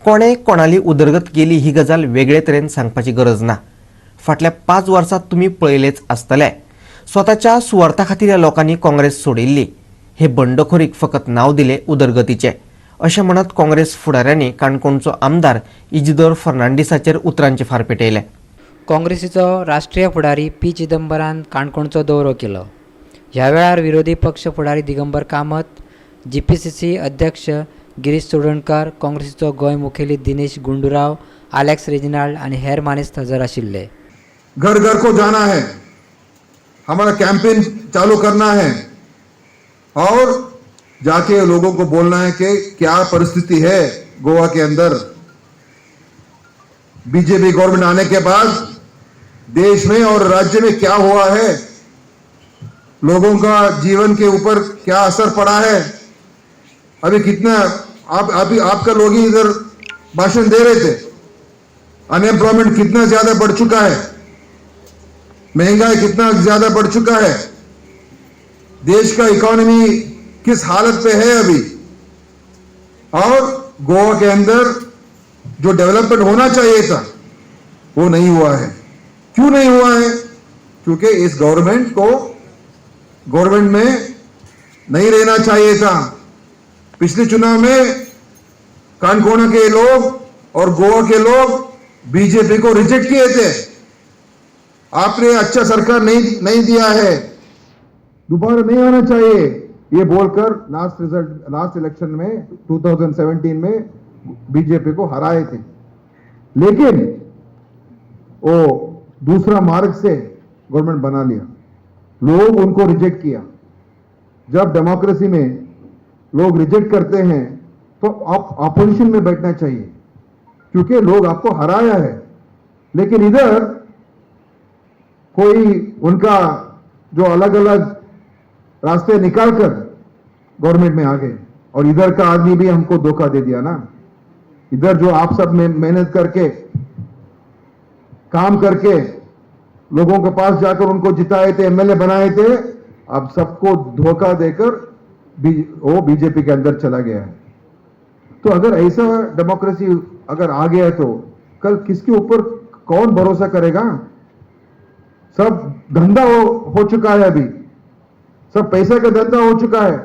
कोणे कोणाली उदरगत केली ही गजाल वेगळे तरेन सांगपाची गरज ना। फाटल्या 5 वर्सात तुम्ही पळयलेच आसतले, स्वताच्या सुवार्था खातीर ह्या लोकांनी काँग्रेस सोडिल्ली। हे बंडखोरीक फकत नाव दिले उदरगतीचे अशें म्हणत काँग्रेस फुडाऱ्यांनी काणकोणचो आमदार इजिदोर फर्नांडिसाचेर उतरांचे फार पेटयले। काँग्रेसीचो राष्ट्रीय फुडारी पी चिदंबरान काणकोणचो दौरो केलो। ह्या वेळार विरोधी पक्ष फुडारी दिगंबर कामत, जीपीसीसी अध्यक्ष गिरीश चोडणकर, काँग्रेसीचो गोंय मुखेली दिनेश गुंडूराव, अलेक्स रेजिनाल्ड आनी हेर मानेस्त हजर आशिल्ले। घर घर को जाना है, हमारा कैंपेन चालू करना है और जाके लोगों को बोलना है कि क्या परिस्थिति है गोवा के अंदर। बीजेपी गवर्नमेंट आने के बाद देश में और राज्य में क्या हुआ है, लोगों का जीवन के ऊपर क्या असर पड़ा है। अभी कितना आपका लोग ही इधर भाषण दे रहे थे, अनएम्प्लॉयमेंट कितना ज्यादा बढ़ चुका है, महंगाई कितना ज्यादा बढ़ चुका है, देश का इकोनॉमी किस हालत पे है अभी। और गोवा के अंदर जो डेवलपमेंट होना चाहिए था वो नहीं हुआ है। क्यों नहीं हुआ है? क्योंकि इस गवर्नमेंट में नहीं रहना चाहिए था। पिछले चुनाव में कानकोना के लोग और गोवा के लोग बीजेपी को रिजेक्ट किए थे। आपने अच्छा सरकार नहीं दिया है, दोबारा नहीं आना चाहिए, ये बोलकर लास्ट इलेक्शन में 2017 में बीजेपी को हराए थे। लेकिन वो दूसरा मार्ग से गवर्नमेंट बना लिया, लोग उनको रिजेक्ट किया। जब डेमोक्रेसी में लोग रिजेक्ट करते हैं तो आप ऑपोजिशन में बैठना चाहिए, क्योंकि लोग आपको हराया है। लेकिन इधर कोई उनका जो अलग अलग रास्ते निकालकर गवर्नमेंट में आ गए, और इधर का आदमी भी हमको धोखा दे दिया ना। इधर जो आप सब मेहनत करके काम करके लोगों के पास जाकर उनको जिताए थे, एमएलए बनाए थे, अब सबको धोखा देकर वो बीजेपी के अंदर चला गया है। तो अगर ऐसा डेमोक्रेसी अगर आ गया तो कल किसके ऊपर कौन भरोसा करेगा? सब धंधा हो चुका है, अभी सब पैसे का धंधा हो चुका है।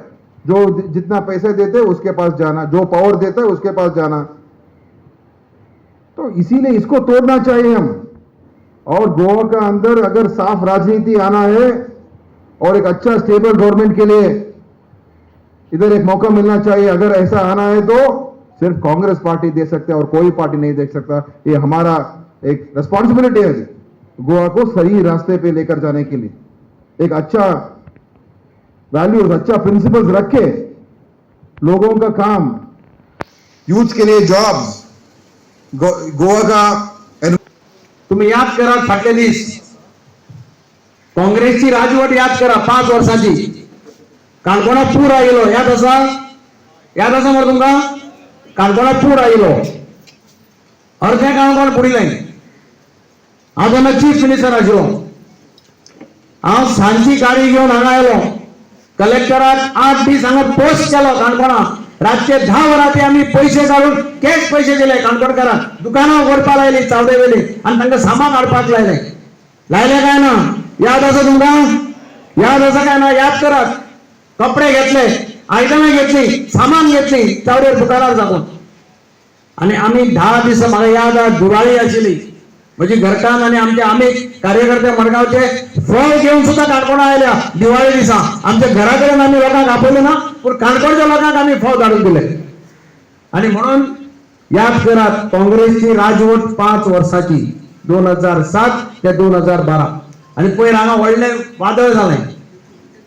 जो जितना पैसे देते उसके पास जाना, जो पावर देता है उसके पास जाना। तो इसीलिए इसको तोड़ना चाहिए हम। और गोवा का अंदर अगर साफ राजनीति आना है और एक अच्छा स्टेबल गवर्नमेंट के लिए इधर एक मौका मिलना चाहिए। अगर ऐसा आना है तो सिर्फ कांग्रेस पार्टी दे सकते हैं और कोई पार्टी नहीं दे सकता। ये हमारा एक रिस्पॉन्सिबिलिटी है गोवा को सही रास्ते पे लेकर जाने के लिए। एक अच्छा वैल्यूज, अच्छा प्रिंसिपल्स रख के लोगों का काम, यूथ के लिए जॉब्स, गोवा का। तुम्ही याद करा फाटले दीस काँग्रेसची राजवट याद करा 5 वर्साची। काणकोणा पूर आयलो, याद आसा मरे तुमकां? काणकोणा पूर आयलो, अर्धे काणकोण बुडिलें। हांव जेन्ना चीफ मिनिस्टर आशिल्लो, हांव सांजची गाडी घेवन हांगा आयलो, कलेक्टराक 8 दीस हांगा पोस्ट केलो काणकोणा। रातचे 10 वरांचे आमी पैसे काढून कॅश पैसे दिले काणकोणकारांक, दुकानां उगडपाक लायली चावडेवेली आनी तांकां सामान हाडपाक लायले काय ना? याद आसा तुमकां? याद आसा काय ना? याद करात। कपडे घेतले, आयदनां घेतली, सामान घेतली चावडेर दुकानार साकून। आनी आमी 10 दीस म्हाका याद आसा, दिवाळी आशिल्ली, म्हजी घरकान्न आनी आमी कार्यकर्ते मडगांवचे फळ घेवन सुद्धा काणकोणा आयल्या दिवाळी दिसा। आमच्या घरा कडेन आमी लोकांक आपयले ना, पूण काणकोणच्या लोकांक आमी फळ धाडून दिले। आणि म्हणून याद करात, काँग्रेसची राजवट 5 वर्साची 2007 ते 2012। आणि पयर हांगा व्हडलें वादळ जालें,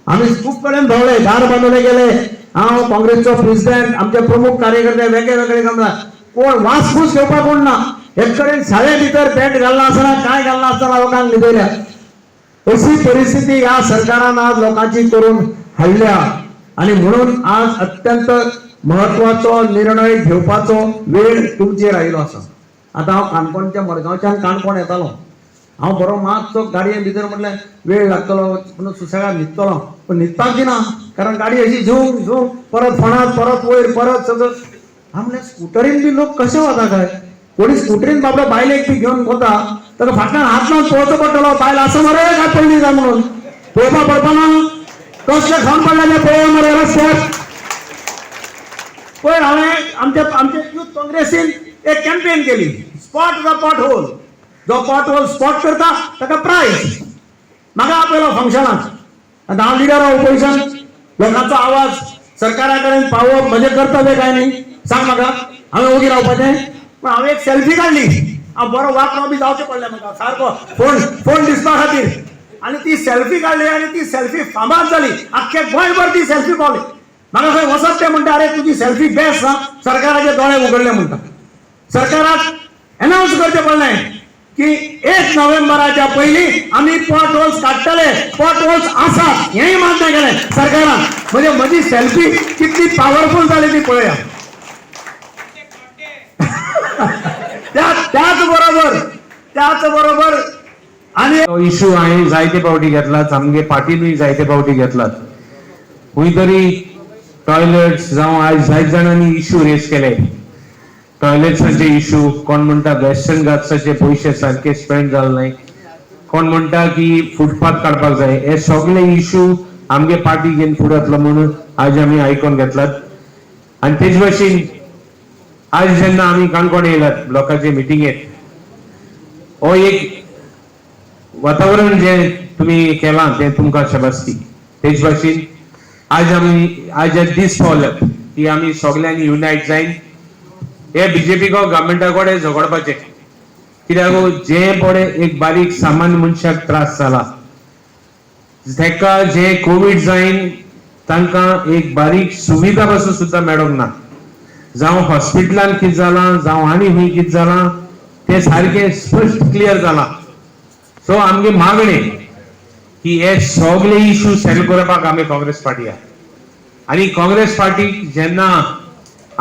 आमी खूब कडेन भोंवले, दार बांदले गेले। हांव काँग्रेसचो प्रेसिडेंट, आमचे प्रमुख कार्यकर्ते वेगळे वेगळे कामदार, कोण वासपूस घेवपाक कोण ना। एक कडेन शाळे भितर पॅन्ट घालना आसतना, काय घालना आसतना लोकांक न्हिदयल्या। अशी परिस्थिती ह्या सरकारान आज लोकांची करून हाडल्या। आणि म्हणून आज अत्यंत महत्वाचो निर्णय घेवपाचो वेळ तुमचेर आयलो आसा। आता हांव काणकोणच्या मडगांवच्यान काणकोण येतालो, हांव बरो मातसो गाडयेन भितर म्हटलें वेळ लागतलो म्हणून सुसेगाद न्हिदतलो, पण न्हिदपाक दिना, कारण गाडी अशी झूम झूम परत फोंडात, परत वयर, परत सगळं म्हणल्यार स्कुटरीन बी लोक कशे वता काय कोणी स्कुटरीन बाबा बायलेक बी घेवन वता ताका फाटल्यान हात लावन पळोवचो पडटलो बायल आसा मरे काय पडली काय म्हणून पळोवपा पडपाना कसले खावन पडलेले पळोवया मरे रस्त्यार पण हांवें आमचे युथ काँग्रेसीन एक कॅम्पेन केली स्पॉट द पॉट होल जो पॉट होल स्पॉट करता ताका प्रायज म्हाका आपयलो फंक्शनाक आतां हांव लिडर ऑफ ऑपोजिशन लोकांचो आवाज सरकारा कडेन पावोवप म्हजें कर्तव्य काय न्ही सांग म्हाका हांवें उगी रावपाचें पण हांवें एक सेल्फी काडली हांव बरो वाकरो बी जावचें पडलें म्हाका सारको फोन दिसपा खातीर आनी ती सेल्फी काडली आनी ती सेल्फी फामाद जाली आख्खे गोंयभर ती सेल्फी पावली म्हाका खंय वचत ते म्हणटा अरे तुजी सेल्फी बेस्ट ना सरकाराचे दोळे उगडले म्हणटा सरकाराक अनाउन्स करचें पडलें की 1 नोव्हेंबराच्या पयलीं आमी पॉट होल्स काडटले पॉट होल्स आसात हेंय मान्य केलें सरकारान म्हणजे म्हजी सेल्फी कितली पावरफुल जाली ती पळया त्याच बरोबर आनी इश्यू हांवें जायते फावटी घेतलात आमगे पार्टीनूय जायते फावटी घेतलात खंय तरी टॉयलेट्स जावं आज जायत जाणांनी इश्यू रेज केले टॉयलेट्साचे इश्यू कोण म्हणटा वेस्टर्न घाट्साचे पयशे सारके स्पेंड जाले नाय कोण म्हणटा की फुटपाथ काडपाक जाय हे सगळे इश्यू आमगे पार्टी घेवन फुडें वतलो म्हणून आज आमी आयकून घेतलात आनी तेच भाशेन आज जेन्ना आमी काणकोण येयलात लोकांचे मिटिंगेक हो एक वातावरण जे तुम्ही केलां तें तुमकां शाबासकी तेच भाशेन आज दीस पावल्यात की आमी सगळ्यांनी युनायट जायन हे बीजेपी गव्हर्मेंटा कडेन झगडपाचें कित्याक जे पडे एक बारीक सामान्य मनशाक त्रास जाला तेका जे कोविड जायन तांकां एक बारीक सुविधा पासून सुद्दां मेळोंक ना जावं हॉस्पिटलान कितें जालां जावं आनी खंय कितें जालां तें सारकें स्पश्ट क्लियर जालां सो आमगे मागणे की हे सगळे इश्यू सेटल करपाक आमी काँग्रेस पार्टी आहा आनी काँग्रेस पार्टीक जेन्ना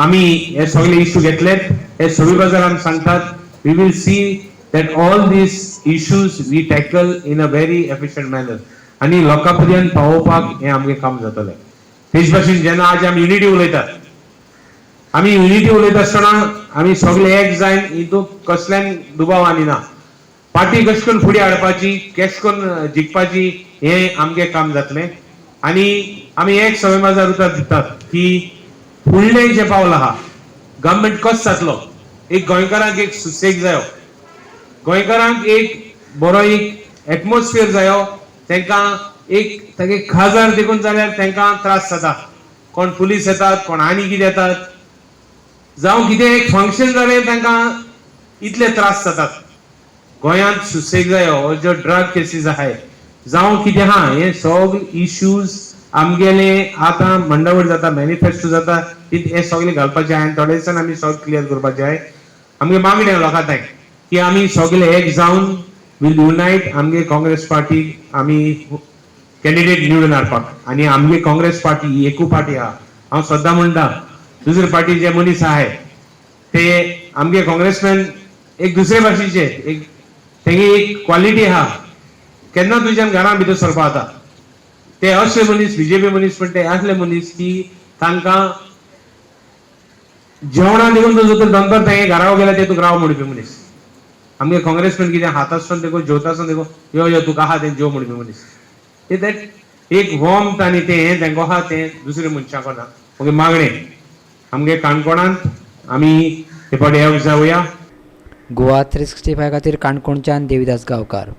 आमी हे सगळे इश्यू घेतलेत हे सगळे बाजारान सांगतात we will see that all these issues we tackle in a very efficient manner आनी लोकां पर्यंत पावोवपाक हें आमगे काम जातलें तेच भाशेन जेन्ना आज आमी युनिटी उलयतात आमी युनिटी उलयता आसतना आमी सगळे एक जायन हितूंक कसल्यान दुबाव आनी ना पार्टी कशें करून फुडें हाडपाची कशें करून जिखपाची हें आमगे काम जातलें आनी आमी एक सवय माजार उतर दितात की फुडलें जें पावल आहा गव्हर्मेंट कसो जातलो एक गोंयकारांक एक सुसेग जायो गोंयकारांक एक बरो एक एटमॉस्फियर जायो तांकां एक तागे खाजार देखून जाल्यार तांकां त्रास जाता कोण पुलीस येतात कोण आनी कितें येतात जावं कितें एक फंक्शन जालें तांकां इतले त्रास जातात गोंयांत सुसेग जायो हो ज्यो ड्रग केसीस आहाय जावं कितें आहा हे सगळे इश्यूज आमगेले आतां मंडावळ जाता मॅनिफेस्टो जाता हे सगळे घालपाचे आहा आनी थोडे दिसान आमी सगळे क्लियर करपाचे आहाय आमगे मागणे लोकां तांय की आमी सगळे एक जावन वील युनायट आमगे काँग्रेस पार्टी आमी कॅन्डिडेट निवडून हाडपाक आनी आमगे काँग्रेस पार्टी ही एकू पार्टी आहा हांव सद्दां म्हणटा दुसरे पार्टी जे मनीस आहाय ते आमगे काँग्रेसमॅन एक दुसरे भाशेचे एक तेगे एक क्वॉलिटी आहा केन्ना तुज्यान घरां भितर सरपा जाता ते असले मनीस बीजेपी मनीस पण ते असले मनीस की तांकां जेवणां देखून जो तर दनपार तेगे घरा गेला ते तुका राव म्हणपी मनीस आमगे काँग्रेसमॅन कितें हात आसतना देखून जेवता आसतना देखून यो तुका आहा तें जेव म्हणपी मनीस ते दॅट एक वॉर्मथ आनी तें तेंको आहा तें दुसऱ्या मनशाक ना ओके मागणे आमगे काणकोणांत आमी हे फावटी जावया गोवा 365 खातीर काणकोणच्यान देविदास गांवकार.